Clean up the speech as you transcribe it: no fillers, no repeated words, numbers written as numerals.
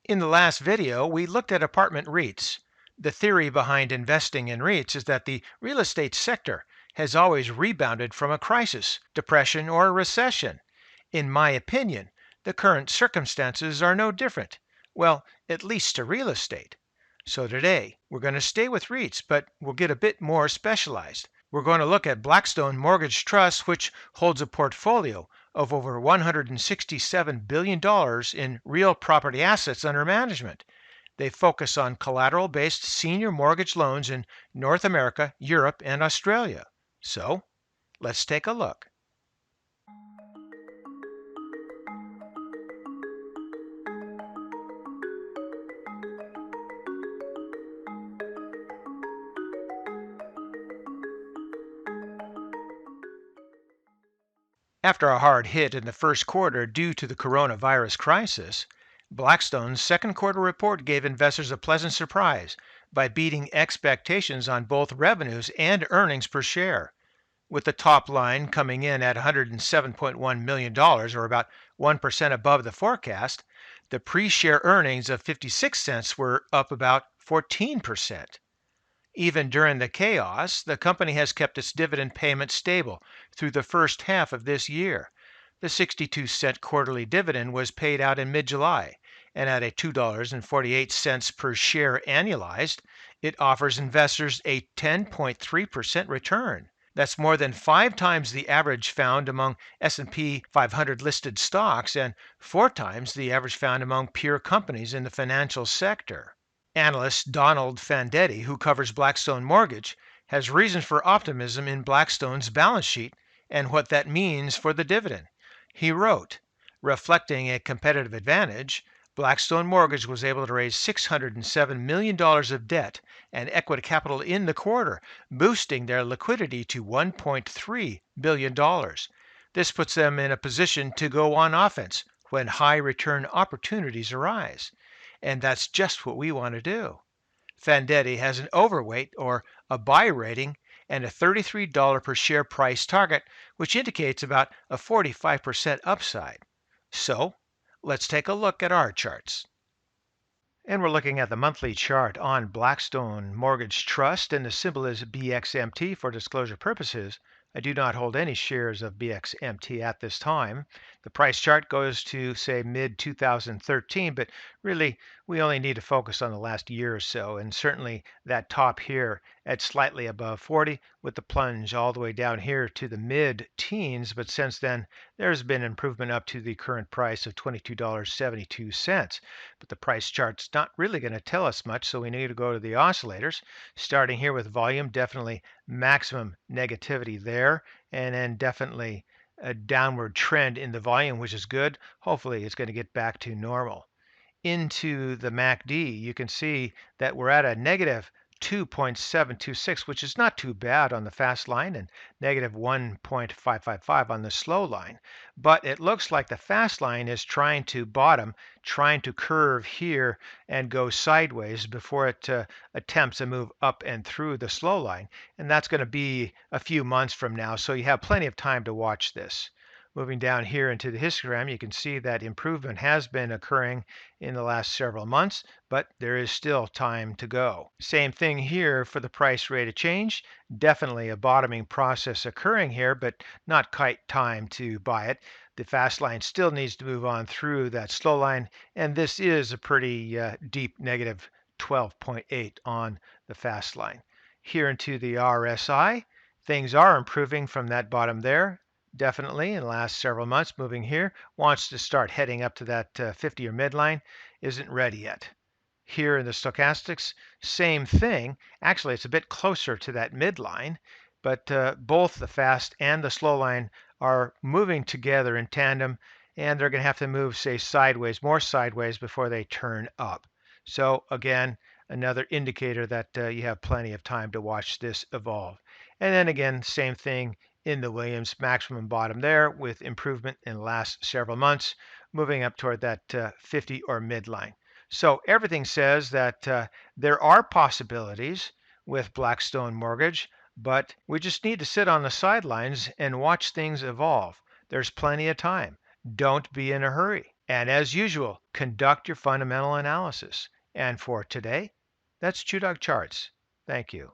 In the last video, we looked at apartment REITs. The theory behind investing in REITs is that the real estate sector has always rebounded from a crisis, depression, or a recession. In my opinion, the current circumstances are no different. Well, at least to real estate. So today, we're going to stay with REITs, but we'll get a bit more specialized. We're going to look at Blackstone Mortgage Trust, which holds a portfolio of over $167 billion in real property assets under management. They focus on collateral-based senior mortgage loans in North America, Europe, and Australia. So, let's take a look. After a hard hit in the first quarter due to the coronavirus crisis, Blackstone's second quarter report gave investors a pleasant surprise by beating expectations on both revenues and earnings per share. With the top line coming in at $107.1 million, or about 1% above the forecast, the pre-share earnings of 56 cents were up about 14%. Even during the chaos, the company has kept its dividend payment stable through the first half of this year. The 62-cent quarterly dividend was paid out in mid-July, and at a $2.48 per share annualized, it offers investors a 10.3% return. That's more than 5 times the average found among S&P 500 listed stocks and 4 times the average found among peer companies in the financial sector. Analyst Donald Fandetti, who covers Blackstone Mortgage, has reason for optimism in Blackstone's balance sheet and what that means for the dividend. He wrote, reflecting a competitive advantage, Blackstone Mortgage was able to raise $607 million of debt and equity capital in the quarter, boosting their liquidity to $1.3 billion. This puts them in a position to go on offense when high return opportunities arise. And that's just what we want to do. Fandetti has an overweight or a buy rating and a $33 per share price target, which indicates about a 45% upside. So let's take a look at our charts. And we're looking at the monthly chart on Blackstone Mortgage Trust, and the symbol is BXMT for disclosure purposes. I do not hold any shares of BXMT at this time. The price chart goes to, say, mid-2013, but really we only need to focus on the last year or so, and certainly that top here at slightly above 40 with the plunge all the way down here to the mid-teens, but since then there's been improvement up to the current price of $22.72. But the price chart's not really going to tell us much, so we need to go to the oscillators, starting here with volume, definitely maximum negativity there, and then definitely a downward trend in the volume, which is good. Hopefully it's going to get back to normal. Into the MACD, you can see that we're at a negative 2.726, which is not too bad on the fast line, and negative 1.555 on the slow line. But it looks like the fast line is trying to bottom, trying to curve here and go sideways before it attempts a move up and through the slow line. And that's going to be a few months from now, so you have plenty of time to watch this. Moving down here into the histogram, you can see that improvement has been occurring in the last several months, but there is still time to go. Same thing here for the price rate of change. Definitely a bottoming process occurring here, but not quite time to buy it. The fast line still needs to move on through that slow line, and this is a pretty deep negative 12.8 on the fast line. Here into the RSI, things are improving from that bottom there. Definitely in the last several months, moving here, wants to start heading up to that 50 or midline, isn't ready yet. Here in the stochastics, same thing. Actually, it's a bit closer to that midline, but both the fast and the slow line are moving together in tandem, and they're going to have to move, say, sideways, more sideways before they turn up. So again, another indicator that you have plenty of time to watch this evolve. And then again, same thing in the Williams maximum bottom there with improvement in the last several months, moving up toward that 50 or midline. So everything says that there are possibilities with Blackstone Mortgage, but we just need to sit on the sidelines and watch things evolve. There's plenty of time. Don't be in a hurry. And as usual, conduct your fundamental analysis. And for today, that's ChewDog Charts. Thank you.